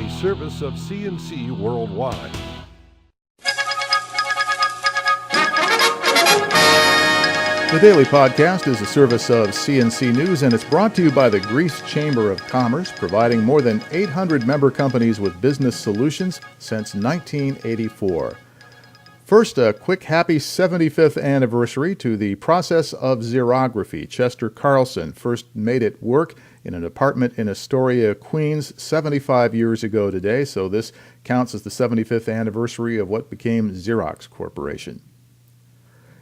a service of CNC Worldwide. The Daily Podcast is a service of CNC News, and it's brought to you by the Greece Chamber of Commerce, providing more than 800 member companies with business solutions since 1984. First, a quick happy 75th anniversary to the process of xerography. Chester Carlson first made it work in an apartment in Astoria, Queens, 75 years ago today, so this counts as the 75th anniversary of what became Xerox Corporation.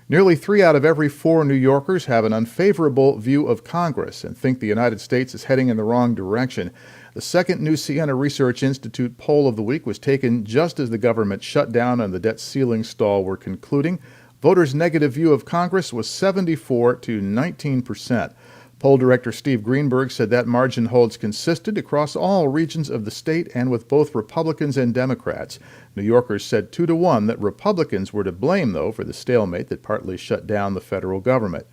Nearly 3 out of every 4 New Yorkers have an unfavorable view of Congress and think the United States is heading in the wrong direction. The second New Siena Research Institute poll of the week was taken just as the government shutdown and the debt ceiling stall were concluding. Voters' negative view of Congress was 74 to 19%. Poll director Steve Greenberg said that margin holds consistent across all regions of the state and with both Republicans and Democrats. New Yorkers said 2-1 that Republicans were to blame, though, for the stalemate that partly shut down the federal government.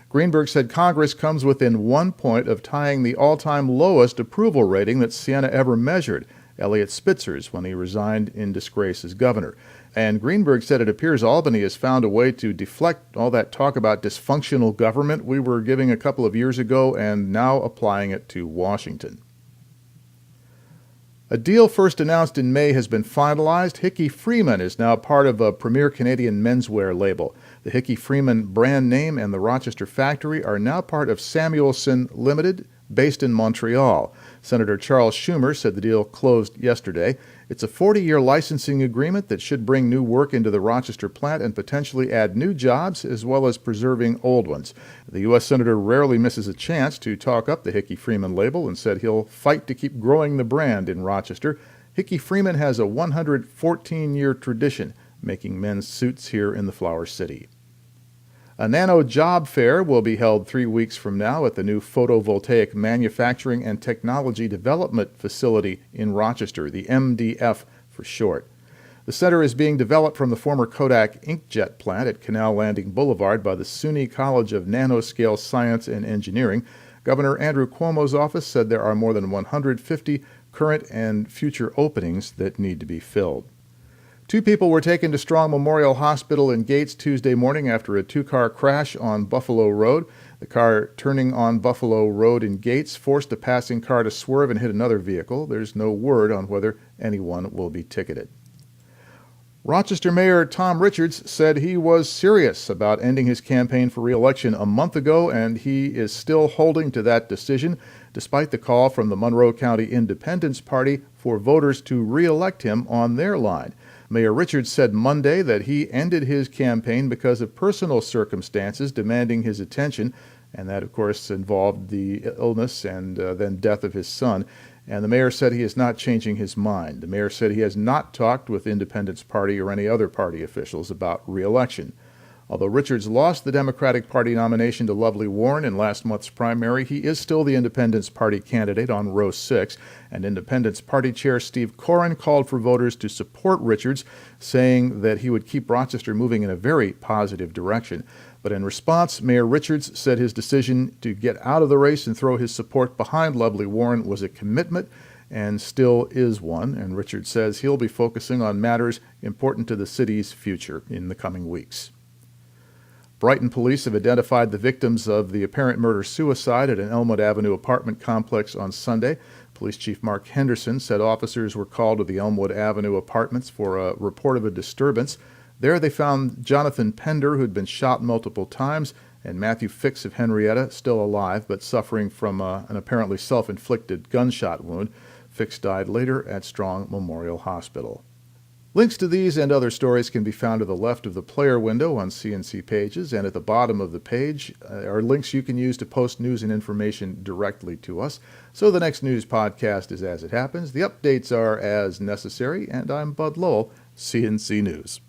Greenberg said Congress comes within 1 point of tying the all-time lowest approval rating that Siena ever measured, Eliot Spitzer's, when he resigned in disgrace as governor. And Greenberg said it appears Albany has found a way to deflect all that talk about dysfunctional government we were giving a couple of years ago and now applying it to Washington. A deal first announced in May has been finalized. Hickey Freeman is now part of a premier Canadian menswear label. The Hickey Freeman brand name and the Rochester factory are now part of Samuelson Limited, based in Montreal. Senator Charles Schumer said the deal closed yesterday. It's a 40-year licensing agreement that should bring new work into the Rochester plant and potentially add new jobs as well as preserving old ones. The U.S. Senator rarely misses a chance to talk up the Hickey Freeman label and said he'll fight to keep growing the brand in Rochester. Hickey Freeman has a 114-year tradition making men's suits here in the Flower City. A Nano Job Fair will be held 3 weeks from now at the new Photovoltaic Manufacturing and Technology Development Facility in Rochester, the MDF for short. The center is being developed from the former Kodak inkjet plant at Canal Landing Boulevard by the SUNY College of Nanoscale Science and Engineering. Governor Andrew Cuomo's office said there are more than 150 current and future openings that need to be filled. 2 people were taken to Strong Memorial Hospital in Gates Tuesday morning after a 2-car crash on Buffalo Road. The car turning on Buffalo Road in Gates forced a passing car to swerve and hit another vehicle. There's no word on whether anyone will be ticketed. Rochester Mayor Tom Richards said he was serious about ending his campaign for re-election a month ago, and he is still holding to that decision, despite the call from the Monroe County Independence Party for voters to re-elect him on their line. Mayor Richards said Monday that he ended his campaign because of personal circumstances demanding his attention, and that, of course, involved the illness and then death of his son. And the mayor said he is not changing his mind. The mayor said he has not talked with Independence Party or any other party officials about re-election. Although Richards lost the Democratic Party nomination to Lovely Warren in last month's primary, he is still the Independence Party candidate on row 6, and Independence Party Chair Steve Corrin called for voters to support Richards, saying that he would keep Rochester moving in a very positive direction. But in response, Mayor Richards said his decision to get out of the race and throw his support behind Lovely Warren was a commitment and still is one, and Richards says he'll be focusing on matters important to the city's future in the coming weeks. Brighton police have identified the victims of the apparent murder-suicide at an Elmwood Avenue apartment complex on Sunday. Police Chief Mark Henderson said officers were called to the Elmwood Avenue apartments for a report of a disturbance. There they found Jonathan Pender, who had been shot multiple times, and Matthew Fix of Henrietta, still alive but suffering from an apparently self-inflicted gunshot wound. Fix died later at Strong Memorial Hospital. Links to these and other stories can be found to the left of the player window on CNC Pages, and at the bottom of the page are links you can use to post news and information directly to us. So the next news podcast is as it happens, the updates are as necessary, and I'm Bud Lowell, CNC News.